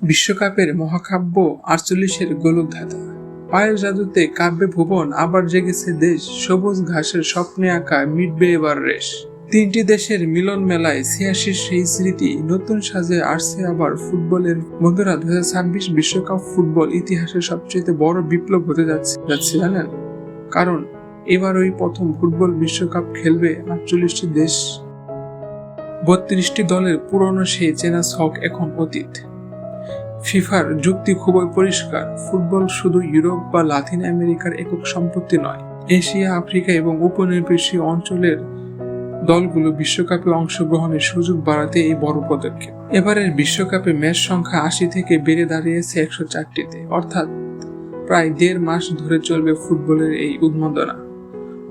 বিশ্বকাপের মহাকাব্য 48-এর গোলকধাঁধা। পায়ের জাদুতে কাব্যে ভুবন, আবার জেগেছে দেশ, সবুজ ঘাসের স্বপ্নে আঁকা মিটবে এবার রেশ। তিনটি দেশের মিলন মেলায় 86 সেই স্মৃতি নতুন সাজে আসছে আবার ফুটবলের। বন্ধুরা, 2026 বিশ্বকাপ ফুটবল ইতিহাসের সবচেয়ে বড় বিপ্লব হতে যাচ্ছে জানেন? কারণ এবার ওই প্রথম ফুটবল বিশ্বকাপ খেলবে 48টি দেশ। 32টি দলের পুরনো সেই চেনা ছক এখন অতীত। ফিফার যুক্তি খুবই পরিষ্কার, ফুটবল শুধু ইউরোপ বা লাতিন আমেরিকার একক সম্পত্তি নয়। এশিয়া, আফ্রিকা এবং উপনিবেশীয় অঞ্চলের দলগুলো বিশ্বকাপে অংশগ্রহণের সুযোগ বাড়াতে এই বড় পদক্ষেপ। এবারের বিশ্বকাপে ম্যাচ সংখ্যা 80 থেকে বেড়ে দাঁড়িয়েছে 104টিতে, অর্থাৎ প্রায় 1.5 মাস ধরে চলবে ফুটবলের এই উন্মাদনা।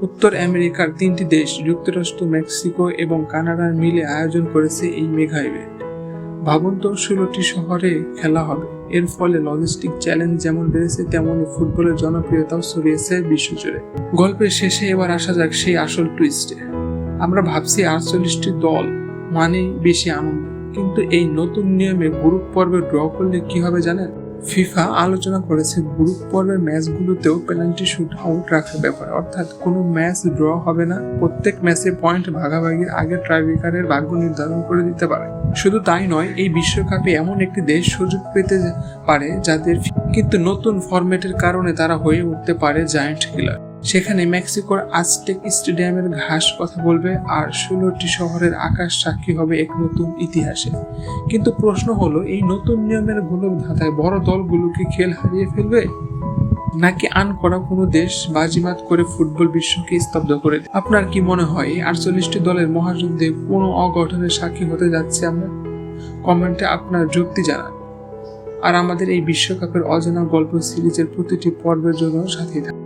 উত্তর আমেরিকার 3টি দেশ, যুক্তরাষ্ট্র, মেক্সিকো এবং কানাডা মিলে আয়োজন করেছে এই মেগা ইভেন্ট। ভাবুন তো, 16টি শহরে খেলা হবে। এর ফলে লজিস্টিক চ্যালেঞ্জ যেমন বেড়েছে, তেমনি ফুটবলের জনপ্রিয়তাও ছড়িয়েছে বিশ্বজুড়ে। গল্পের শেষে এবার আসা যাক সেই আসল টুইস্টে। আমরা ভাবছি 48টি দল মানেই বেশি আনন্দ, কিন্তু এই নতুন নিয়মে গ্রুপ পর্বে ড্র করলে কি হবে জানেন? ফিফা আলোচনা করেছে গ্রুপ পর্বের ম্যাচগুলোতেও পেনাল্টি শুট আউট রাখার ব্যাপারে, অর্থাৎ কোনো ম্যাচ ড্র হবে না। প্রত্যেক ম্যাচে পয়েন্ট ভাগাভাগির আগে ট্রাইব্রেকারের ভাগ্য নির্ধারণ করে দিতে পারে। শুধু তাই নয়, এই বিশ্বকাপে এমন একটি দেশ সুযোগ পেতে পারে যাদের কিন্তু নতুন ফরম্যাটের কারণে তারা হয়ে উঠতে পারে জায়ান্ট কিলার। সেখানে মেক্সিকোর আজটেক স্টেডিয়ামের ঘাস কথা বলবে, আর 16টি শহরের আকাশ সাক্ষী হবে এক নতুন ইতিহাসে। কিন্তু প্রশ্ন হলো, এই নতুন নিয়মের গোলকধাঁধায় বড় দলগুলোকে খেল হারিয়ে ফেলবে, নাকি আন করা কোনো দেশ বাজিমাত করে ফুটবল বিশ্বকে স্তব্ধ করে দেবে? আপনার কি মনে হয় 48টি দলের মহাযুদ্ধে কোনো অঘটনের সাক্ষী হতে যাচ্ছে আমরা? কমেন্টে আপনার যুক্তি জানান। আর আমাদের এই বিশ্বকাপের অজানা গল্প সিরিজের প্রতিটি পর্বের জন্য সাথী থাকুন।